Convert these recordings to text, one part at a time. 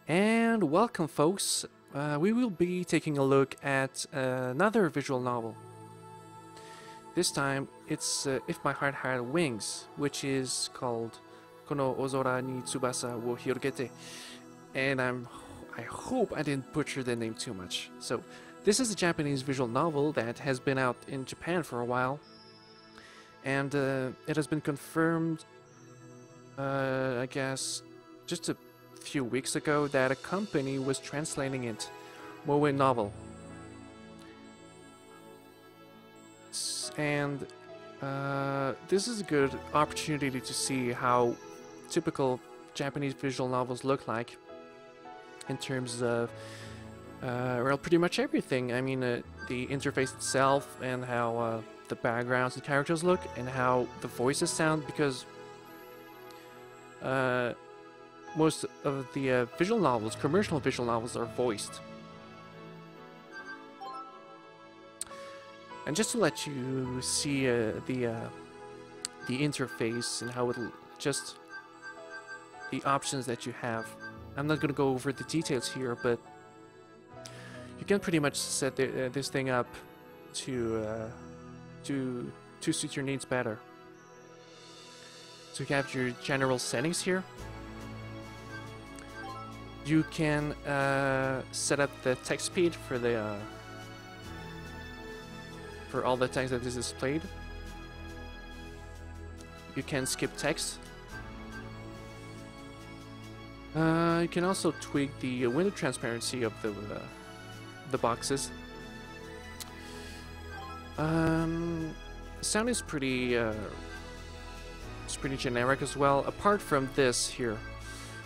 And welcome, folks. We will be taking a look at another visual novel. This time, it's If My Heart Had Wings, which is called Kono Ozora ni Tsubasa wo Hirogete. And I hope I didn't butcher the name too much. So, this is a Japanese visual novel that has been out in Japan for a while. And it has been confirmed, I guess, just a few weeks ago that a company was translating it, Moe novel. And this is a good opportunity to see how typical Japanese visual novels look like in terms of well, pretty much everything. I mean, the interface itself and how the backgrounds and characters look and how the voices sound, because most of the visual novels, commercial visual novels, are voiced. And just to let you see the interface and how it'll just the options that you have. I'm not gonna go over the details here, but you can pretty much set this thing up to suit your needs better. So you have your general settings here. You can set up the text speed for the for all the text that is displayed. You can skip text. You can also tweak the window transparency of the boxes. Sound is pretty it's pretty generic as well, apart from this here.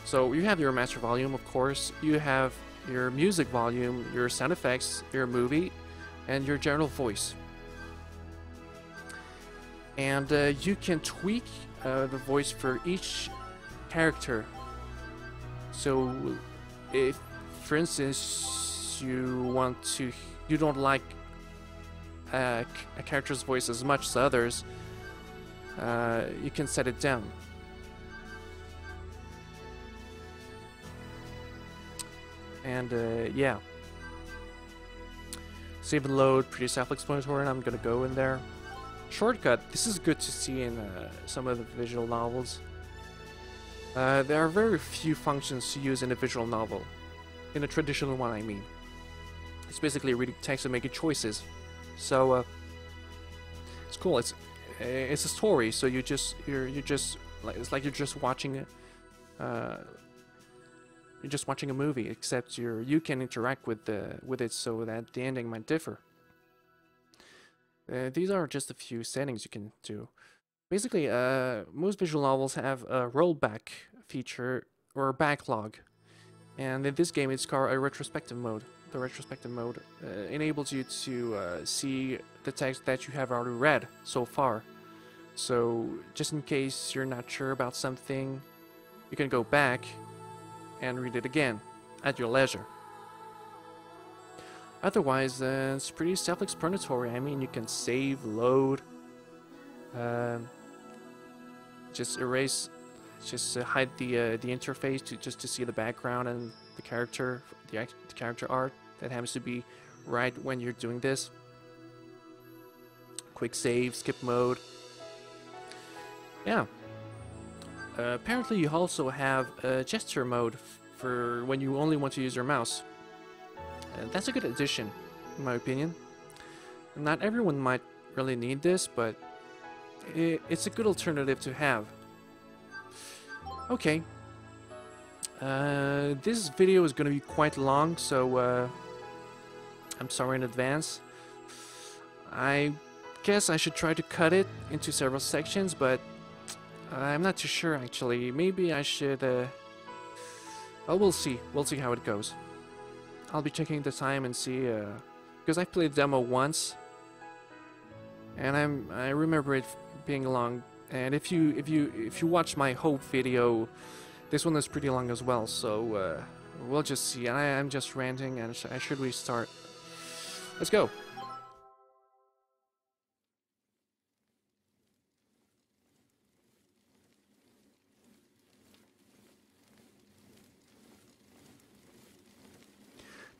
So you have your master volume, of course, you have your music volume, your sound effects, your movie, and your general voice. And you can tweak the voice for each character. So if, for instance, you don't like a character's voice as much as others, you can set it down. And yeah, save and load, pretty self-explanatory, and I'm gonna go in there. Shortcut, this is good to see in some of the visual novels. There are very few functions to use in a visual novel. In a traditional one, I mean. It's basically reading text and making choices. So it's cool. It's a story, so you're just like, it's like you're just watching it. You're just watching a movie, except you can interact with it, so that the ending might differ. These are just a few settings you can do. Basically, most visual novels have a rollback feature or a backlog, and in this game it's called a retrospective mode. The retrospective mode enables you to see the text that you have already read so far. So just in case you're not sure about something, you can go back and read it again at your leisure. Otherwise, it's pretty self-explanatory. I mean, you can save, load, just erase, just hide the interface to see the background and the character art that happens to be right when you're doing this. Quick save, skip mode. Yeah. Apparently, you also have a gesture mode for when you only want to use your mouse. That's a good addition, in my opinion. Not everyone might really need this, but it's a good alternative to have. Okay. This video is going to be quite long, so I'm sorry in advance. I guess I should try to cut it into several sections, but I'm not too sure actually. Maybe I should well, we'll see. We'll see how it goes. I'll be checking the time and see, because I've played the demo once, and I remember it being long. And if you watch my whole video, this one is pretty long as well. So we'll just see. And I'm just ranting, and I should restart. Let's go.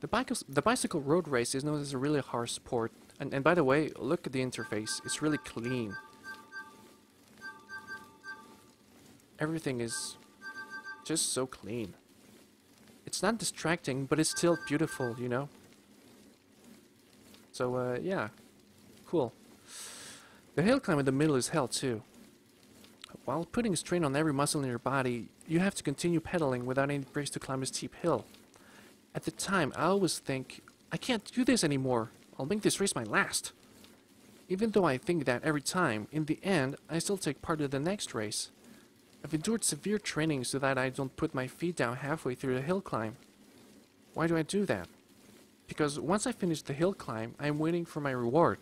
The bicycle road race is known as a really hard sport. And by the way, look at the interface. It's really clean. Everything is just so clean. It's not distracting, but it's still beautiful, you know? So, yeah. Cool. The hill climb in the middle is hell, too. While putting strain on every muscle in your body, you have to continue pedaling without any brakes to climb a steep hill. At the time, I always think, I can't do this anymore. I'll make this race my last. Even though I think that every time, in the end, I still take part in the next race. I've endured severe training so that I don't put my feet down halfway through the hill climb. Why do I do that? Because once I finish the hill climb, I'm waiting for my reward.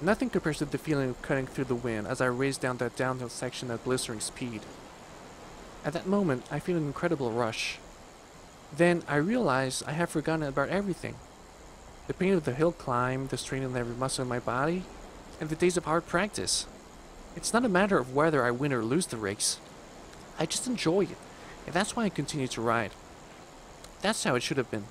Nothing compares to the feeling of cutting through the wind as I race down that downhill section at blistering speed. At that moment, I feel an incredible rush. Then I realize I have forgotten about everything. The pain of the hill climb, the strain on every muscle in my body, and the days of hard practice. It's not a matter of whether I win or lose the race. I just enjoy it, and that's why I continue to ride. That's how it should have been.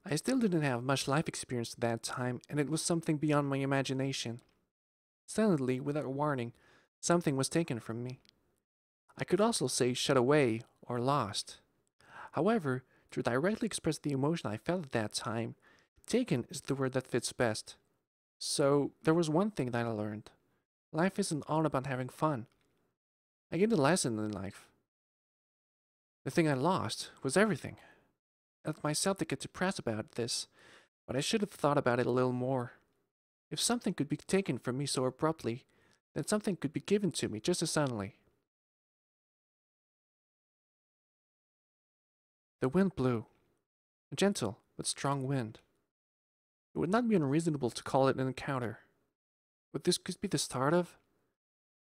I still didn't have much life experience at that time, and it was something beyond my imagination. Suddenly, without warning, something was taken from me. I could also say shut away or lost. However, to directly express the emotion I felt at that time, taken is the word that fits best. So, there was one thing that I learned. Life isn't all about having fun. I gained a lesson in life. The thing I lost was everything. I let myself to get depressed about this, but I should have thought about it a little more. If something could be taken from me so abruptly, then something could be given to me just as suddenly. The wind blew. A gentle but strong wind. It would not be unreasonable to call it an encounter. What this could be the start of?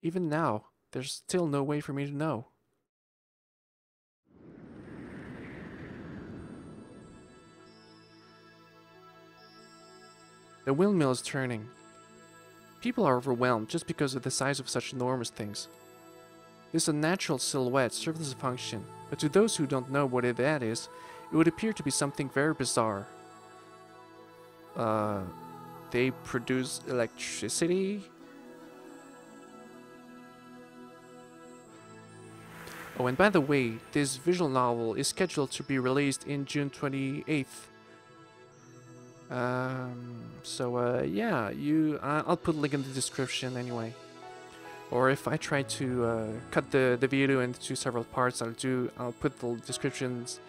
Even now, there's still no way for me to know. The windmill is turning. People are overwhelmed just because of the size of such enormous things. This unnatural silhouette serves as a function, but to those who don't know what that is, it would appear to be something very bizarre. They produce electricity? Oh, and by the way, this visual novel is scheduled to be released in June 28th. Yeah, I'll put a link in the description anyway. Or if I try to cut the video into several parts, I'll put the descriptions,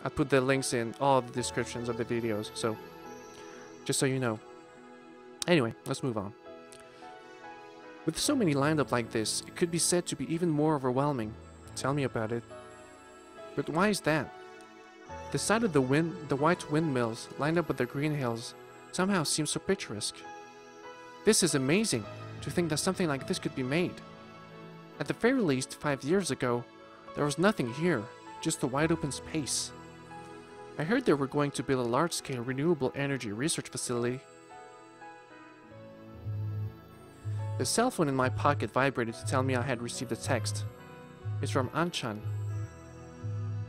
I'll put the links in all the descriptions of the videos, so just so you know. Anyway, let's move on. With so many lined up like this, it could be said to be even more overwhelming. Tell me about it. But why is that? The sight of the white windmills lined up with the green hills somehow seems so picturesque. This is amazing, to think that something like this could be made. At the very least, 5 years ago, there was nothing here, just a wide open space. I heard they were going to build a large-scale renewable energy research facility. The cell phone in my pocket vibrated to tell me I had received a text. It's from Anchan.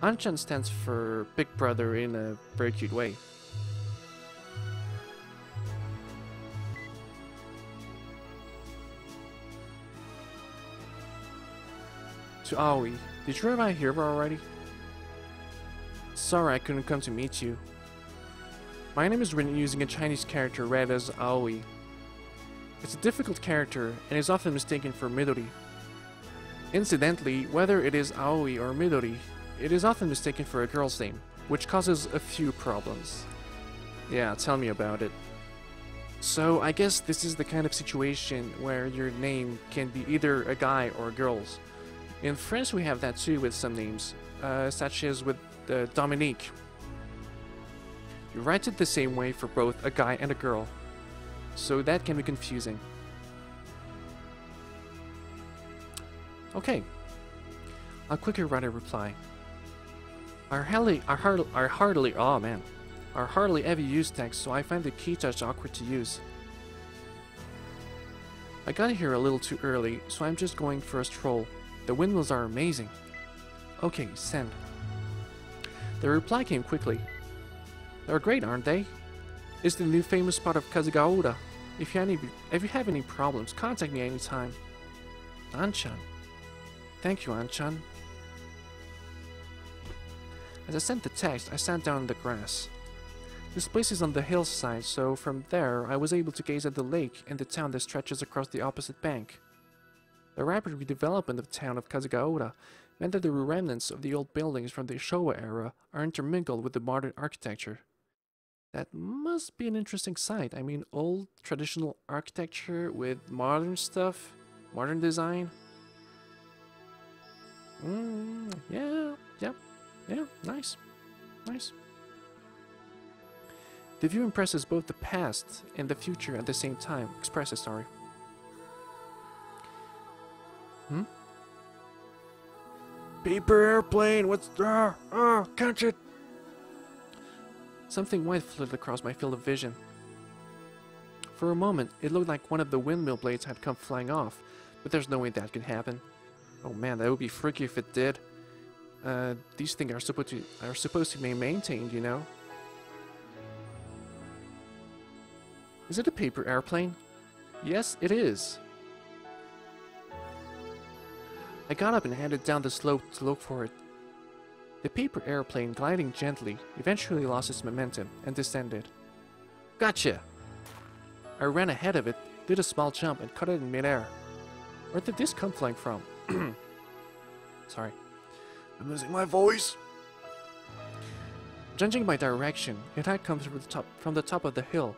Anchan stands for Big Brother in a very cute way. To Aoi, did you arrive here already? Sorry I couldn't come to meet you. My name is written using a Chinese character read as Aoi. It's a difficult character and is often mistaken for Midori. Incidentally, whether it is Aoi or Midori, it is often mistaken for a girl's name, which causes a few problems. Yeah, tell me about it. So, I guess this is the kind of situation where your name can be either a guy or a girl's. In France we have that too with some names, such as with Dominique. You write it the same way for both a guy and a girl, so that can be confusing. Okay. I'll quickly write a reply. Our hardly ever used text, so I find the key touch awkward to use. I got here a little too early, so I'm just going for a stroll. The windmills are amazing. Okay, send. The reply came quickly. They're great, aren't they? It's the new famous spot of Kazagaoda. If you have any problems, contact me anytime. Anchan. Thank you, Anchan. As I sent the text, I sat down in the grass. This place is on the hillside, so from there I was able to gaze at the lake and the town that stretches across the opposite bank. The rapid redevelopment of the town of Kazagaoda meant that the remnants of the old buildings from the Showa era are intermingled with the modern architecture. That must be an interesting sight. I mean, old traditional architecture with modern stuff, modern design. Yeah, nice. The view impresses both the past and the future at the same time. Expresses, sorry. Paper airplane, what's there? Oh, catch it! Something white flitted across my field of vision. For a moment, it looked like one of the windmill blades had come flying off, but there's no way that could happen. Oh man, that would be freaky if it did. These things are supposed to be maintained, you know. Is it a paper airplane? Yes, it is. I got up and headed down the slope to look for it. The paper airplane, gliding gently, eventually lost its momentum and descended. Gotcha! I ran ahead of it, did a small jump, and caught it in midair. Where did this come flying from? Sorry. I'm losing my voice. Judging by direction, it had come from the top of the hill.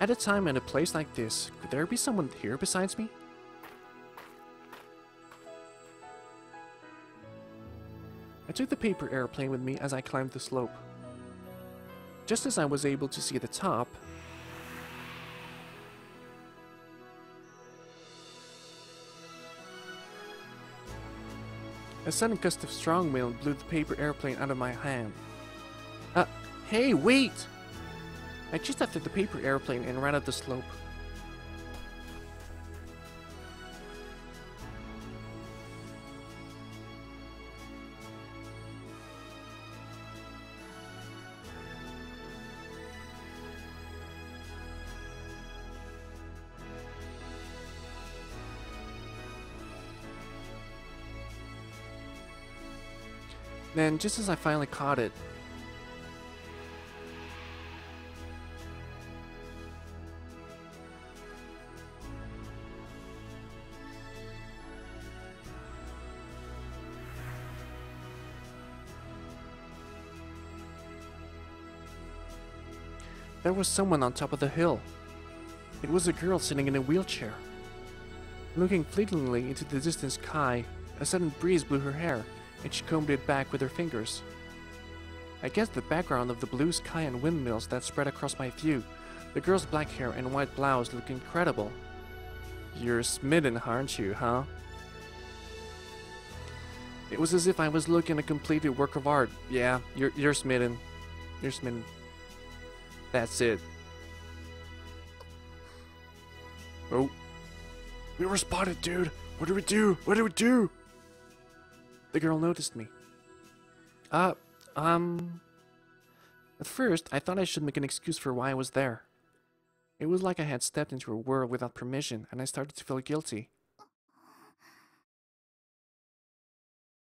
At a time and a place like this, could there be someone here besides me? I took the paper airplane with me as I climbed the slope. Just as I was able to see the top, a sudden gust of strong wind blew the paper airplane out of my hand. Hey, wait! I chased after the paper airplane and ran up the slope. Then, just as I finally caught it, there was someone on top of the hill. It was a girl sitting in a wheelchair. Looking fleetingly into the distant sky, a sudden breeze blew her hair, and she combed it back with her fingers. Against the background of the blue sky and windmills that spread across my view, the girl's black hair and white blouse looked incredible. You're smitten, aren't you, huh? It was as if I was looking at a completed work of art. Yeah, you're smitten. You're smitten. That's it. Oh. We were spotted, dude. What do we do? What do we do? The girl noticed me. At first, I thought I should make an excuse for why I was there. It was like I had stepped into her world without permission, and I started to feel guilty.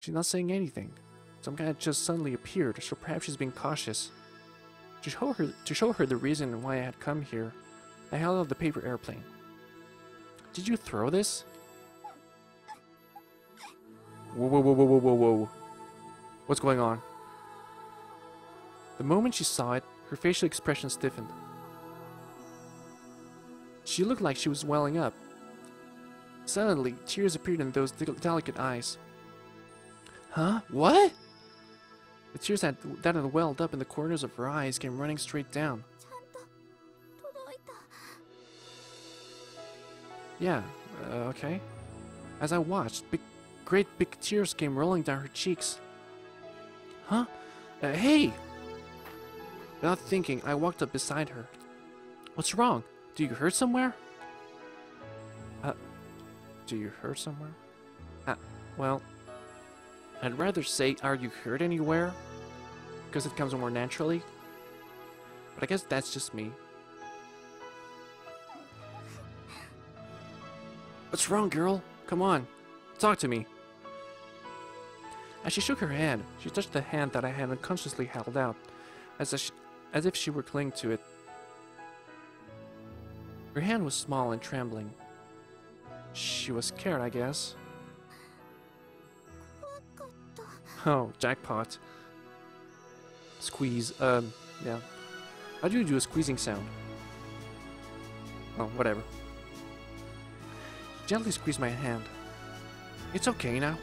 She's not saying anything. Some guy just suddenly appeared, so perhaps she's being cautious. To show her the reason why I had come here, I held out the paper airplane. Did you throw this? Whoa. What's going on? The moment she saw it, her facial expression stiffened. She looked like she was welling up. Suddenly, tears appeared in those delicate eyes. Huh? What? The tears that had welled up in the corners of her eyes came running straight down. Yeah, okay. As I watched, great big tears came rolling down her cheeks. Huh? Hey! Without thinking, I walked up beside her. What's wrong? Do you hurt somewhere? Do you hurt somewhere? Well, I'd rather say, are you hurt anywhere? Because it comes more naturally. But I guess that's just me. What's wrong, girl? Come on, talk to me. As she shook her hand, she touched the hand that I had unconsciously held out, as if she were clinging to it. Her hand was small and trembling. She was scared, I guess. Oh, jackpot. Squeeze, yeah. How do you do a squeezing sound? Oh, whatever. She gently squeezed my hand. It's okay now.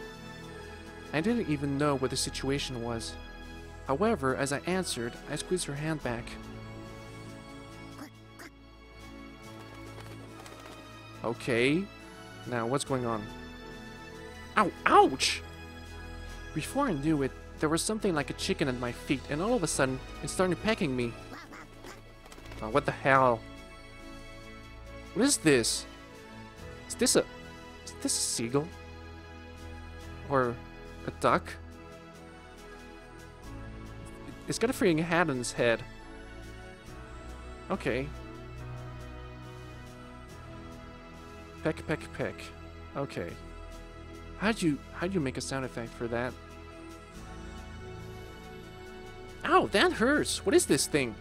I didn't even know what the situation was. However, as I answered, I squeezed her hand back. Okay. Now, what's going on? Ow! Ouch! Before I knew it, there was something like a chicken at my feet, and all of a sudden, it started pecking me. Oh, what the hell? What is this? Is this a seagull? Or a duck? It's got a freaking hat on its head. Okay. Peck, peck, peck. Okay. How'd you make a sound effect for that? Ow, that hurts! What is this thing?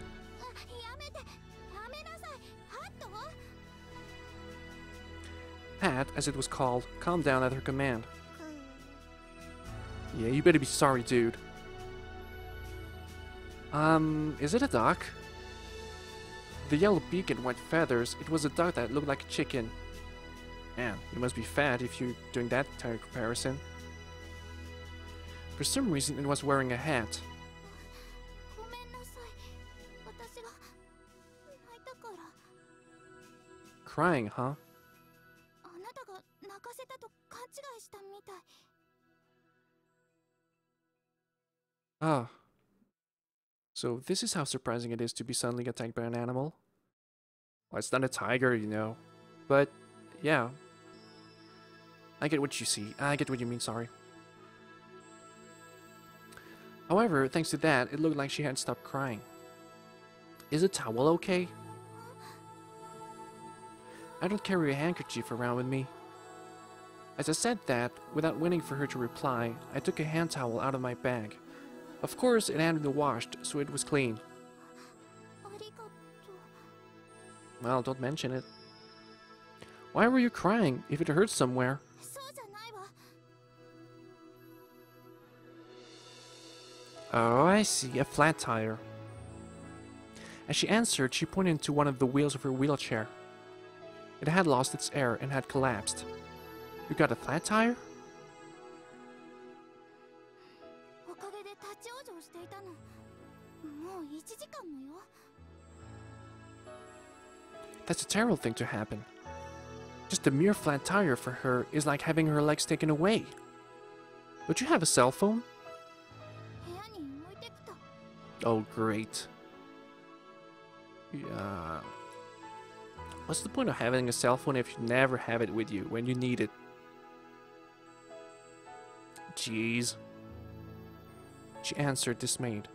Hat, as it was called, calmed down at her command. Yeah, you better be sorry, dude. Is it a duck? The yellow beak and white feathers, it was a duck that looked like a chicken. Man, you must be fat if you're doing that kind of comparison. For some reason, it was wearing a hat. Crying, huh? Ah. So this is how surprising it is to be suddenly attacked by an animal. Well, it's not a tiger, you know. But, yeah. I get what you see. I get what you mean, sorry. However, thanks to that, it looked like she had stopped crying. Is a towel okay? I don't carry a handkerchief around with me. As I said that, without waiting for her to reply, I took a hand towel out of my bag. Of course, it hadn't been washed, so it was clean. Well, don't mention it. Why were you crying if it hurts somewhere? Oh, I see, a flat tire. As she answered, she pointed to one of the wheels of her wheelchair. It had lost its air and had collapsed. You got a flat tire? That's a terrible thing to happen. Just a mere flat tire for her is like having her legs taken away. Don't you have a cell phone? Oh, great. Yeah. What's the point of having a cell phone if you never have it with you when you need it? Jeez. She answered, dismayed.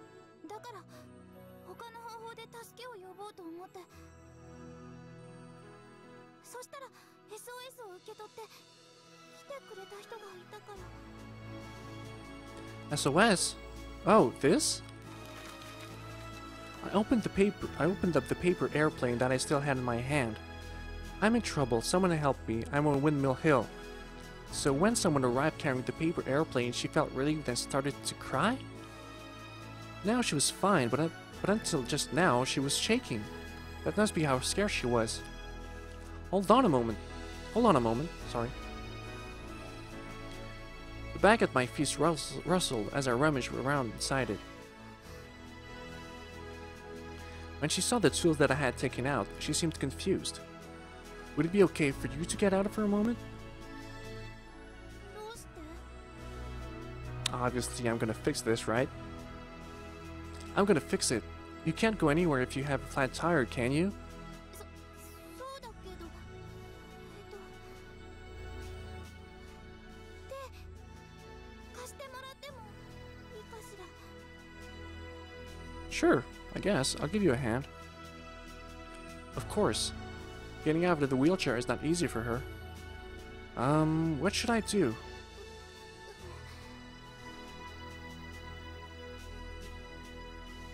SOS? Oh, this? I opened up the paper airplane that I still had in my hand. I'm in trouble, someone help me, I'm on Windmill Hill. So when someone arrived carrying the paper airplane, she felt relieved and started to cry? Now she was fine, but until just now, she was shaking. That must be how scared she was. Hold on a moment, sorry. The bag at my feet rustled as I rummaged around inside it. When she saw the tools that I had taken out, she seemed confused. Would it be okay for you to get out for a moment? Obviously, I'm gonna fix this, right? I'm gonna fix it. You can't go anywhere if you have a flat tire, can you? そうだけど、で、貸してもらってもいいかしら。Sure, I guess. I'll give you a hand. Of course. Getting out of the wheelchair is not easy for her. What should I do?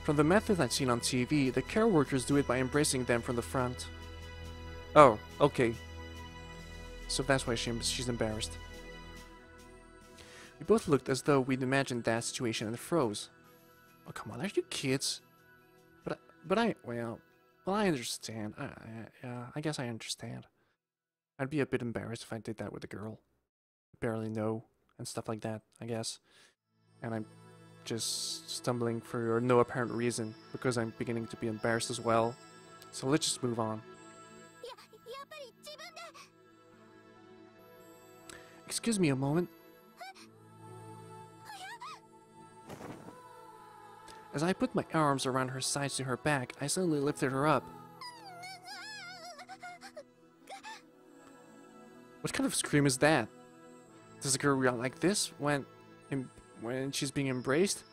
From the method I've seen on TV, the care workers do it by embracing them from the front. Oh, okay. So that's why she's embarrassed. We both looked as though we'd imagined that situation and froze. Oh, come on, are you kids? Well, I understand. Yeah, I guess I understand. I'd be a bit embarrassed if I did that with a girl. Barely know, and stuff like that, I guess. And I'm just stumbling for no apparent reason, because I'm beginning to be embarrassed as well. So let's just move on. Excuse me a moment. As I put my arms around her sides to her back, I suddenly lifted her up. What kind of scream is that? Does a girl react like this when she's being embraced?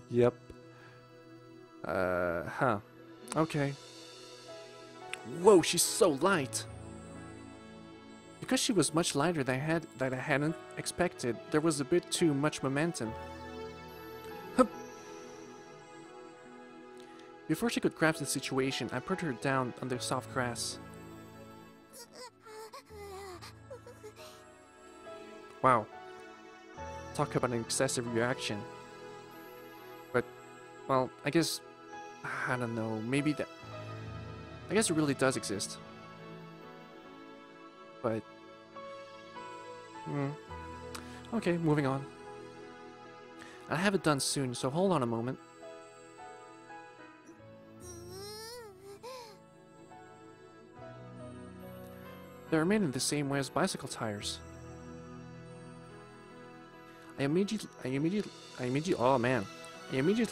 Yep. Huh. Okay. Whoa, she's so light. Because she was much lighter than I hadn't expected, there was a bit too much momentum. Hup. Before she could grasp the situation, I put her down on the soft grass. Wow. Talk about an excessive reaction. But, well, I guess, I don't know, maybe that... I guess it really does exist. But... Okay, moving on. I'll have it done soon, so hold on a moment. They are made in the same way as bicycle tires. I immediately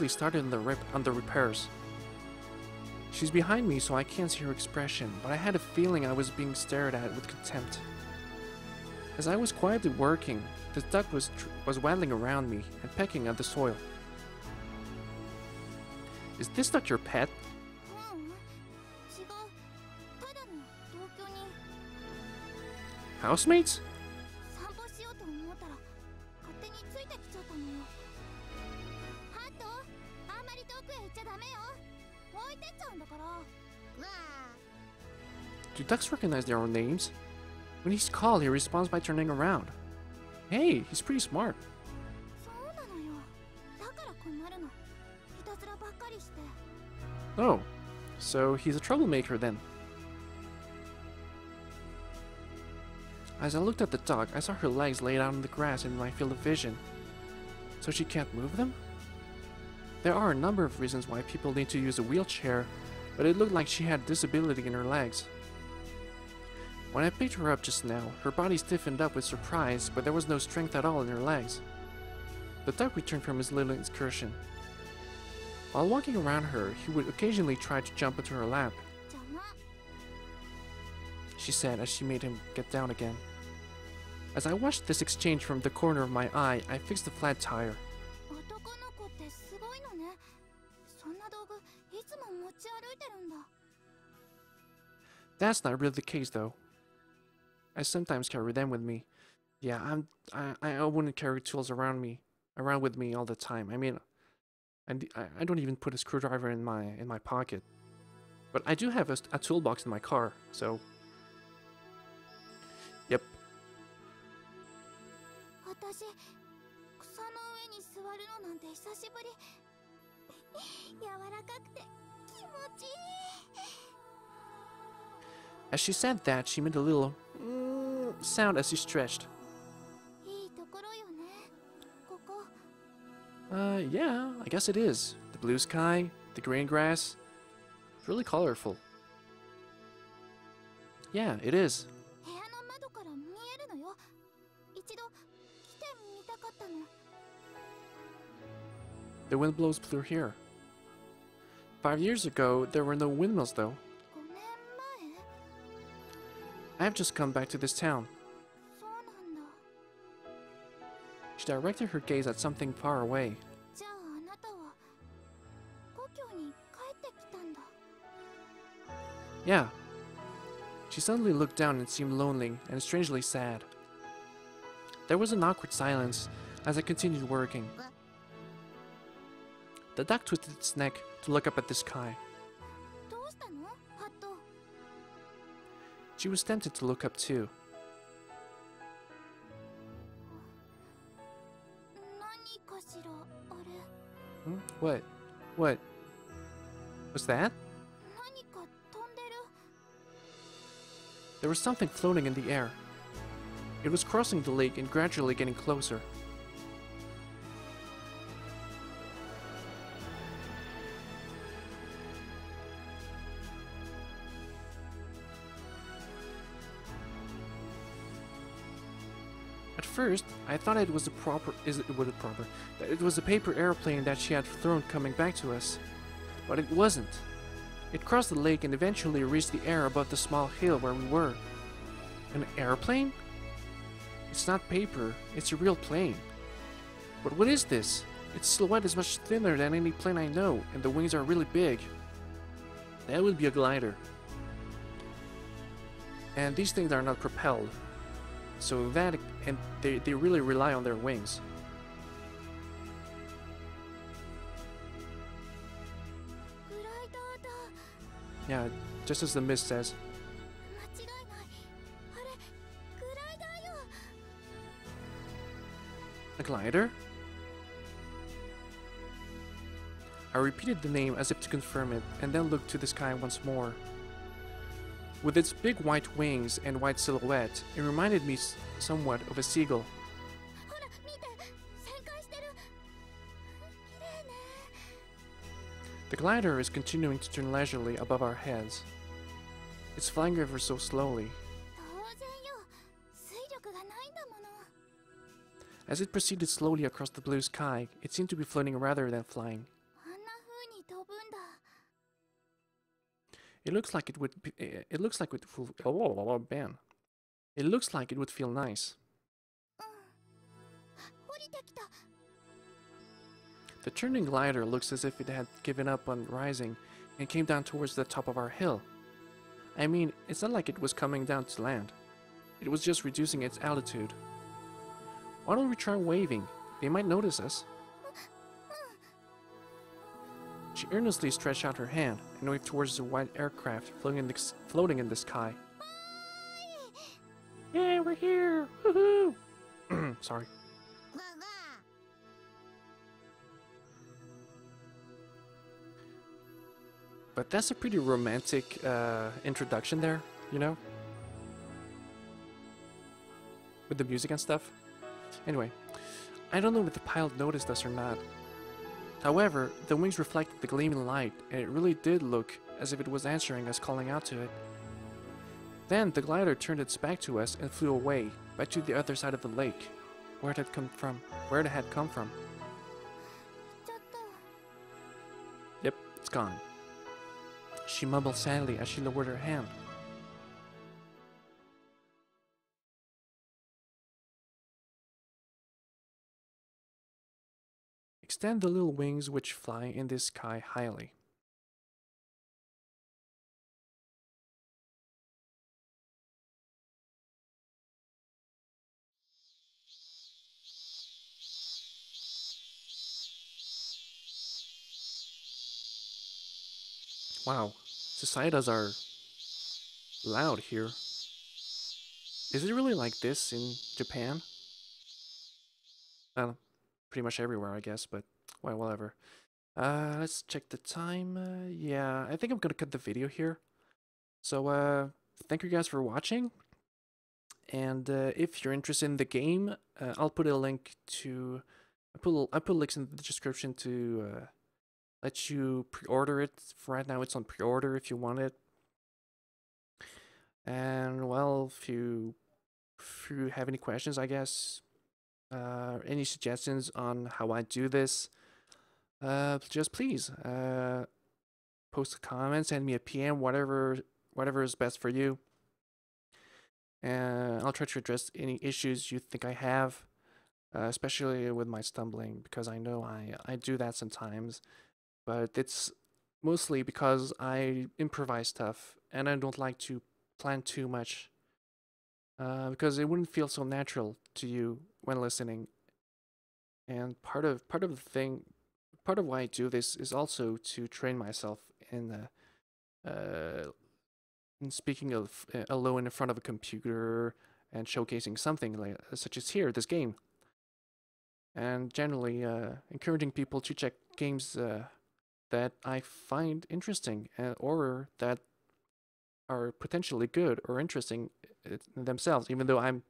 started on the repairs. She's behind me, so I can't see her expression, but I had a feeling I was being stared at with contempt. As I was quietly working, the duck was waddling around me and pecking at the soil. Is this not your pet? Housemates? Do ducks recognize their own names? When he's called, he responds by turning around. Hey, he's pretty smart. Oh, so he's a troublemaker then. As I looked at the duck, I saw her legs laid out on the grass in my field of vision. So she can't move them? There are a number of reasons why people need to use a wheelchair, but it looked like she had disability in her legs. When I picked her up just now, her body stiffened up with surprise, but there was no strength at all in her legs. The duck returned from his little excursion. While walking around her, he would occasionally try to jump into her lap, she said as she made him get down again. As I watched this exchange from the corner of my eye, I fixed the flat tire. That's not really the case though. I sometimes carry them with me. Yeah, I wouldn't carry tools around with me all the time. I mean, I don't even put a screwdriver in my pocket. But I do have a toolbox in my car, so... Yep. As she said that, she made a little sound as she stretched. Yeah, I guess it is. The blue sky, the green grass. It's really colorful. Yeah, it is. 一度来てみたかったの。 The wind blows through here. 5 years ago, there were no windmills though. 5年前 I've just come back to this town. そうなんだ。 She directed her gaze at something far away. じゃああなたは故郷に帰ってきたんだ。 Yeah. She suddenly looked down and seemed lonely and strangely sad. There was an awkward silence as I continued working. The duck twisted its neck to look up at the sky. どうしたのハット。 She was tempted to look up too. 何かしらあれ。 Hmm? What? What? Was that? 何か飛んでる。 There was something floating in the air. It was crossing the lake and gradually getting closer. At first, I thought it was that it was a paper airplane that she had thrown coming back to us. But it wasn't. It crossed the lake and eventually reached the air above the small hill where we were. An airplane? It's not paper, it's a real plane. But what is this? Its silhouette is much thinner than any plane I know, and the wings are really big. That would be a glider. And these things are not propelled. So that, and they really rely on their wings. グライダーだ。 Yeah, just as the mist says. 間違いない。あれ、グライダーよ。 A glider? I repeated the name as if to confirm it, and then looked to the sky once more. With its big white wings and white silhouette, it reminded me somewhat of a seagull. ほら、見て。旋回してる。綺麗ね。 The glider is continuing to turn leisurely above our heads. It's flying ever so slowly. 当然よ。水力がないんだもの。 As it proceeded slowly across the blue sky, it seemed to be floating rather than flying. あんな風に飛ぶんだ。 It looks like it would. It looks like it would. Oh man! It looks like it would feel nice. うん。降りてきた。 The turning glider looks as if it had given up on rising and came down towards the top of our hill. I mean, it's not like it was coming down to land. It was just reducing its altitude. Why don't we try waving? They might notice us. She earnestly stretched out her hand and waved towards the white aircraft floating in the sky. Yeah, we're here! Woohoo! Sorry. わわ。 But that's a pretty romantic introduction there, you know? With the music and stuff. Anyway, I don't know if the pilot noticed us or not. However, the wings reflected the gleaming light, and it really did look as if it was answering us, calling out to it. Then the glider turned its back to us and flew away, back to the other side of the lake, where it had come from. ちょっと。 Yep, it's gone. She mumbled sadly as she lowered her hand. Extend the little wings which fly in the sky highly. Wow, cicadas are loud here. Is it really like this in Japan? Well, pretty much everywhere, I guess, but well, whatever. Let's check the time. Yeah, I think I'm gonna cut the video here. So, thank you guys for watching. And if you're interested in the game, I'll put a link to. I put links in the description to let you pre-order it. For right now, it's on pre-order if you want it. And well, if you have any questions, I guess, any suggestions on how I do this, just please post a comment, send me a PM, whatever is best for you. And I'll try to address any issues you think I have, especially with my stumbling, because I know I do that sometimes, but it's mostly because I improvise stuff and I don't like to plan too much, because it wouldn't feel so natural to you when listening. And part of the thing, part of why I do this is also to train myself in uh, in speaking of alone in front of a computer and showcasing something like such as here, this game, and generally encouraging people to check games that I find interesting or that are potentially good or interesting themselves. Even though I'm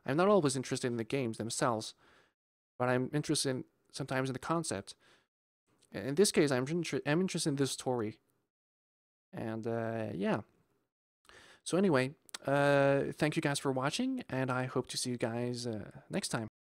not always interested in the games themselves, but I'm interested sometimes in the concept. In this case, I'm interested in this story, and yeah. So anyway, thank you guys for watching, and I hope to see you guys next time.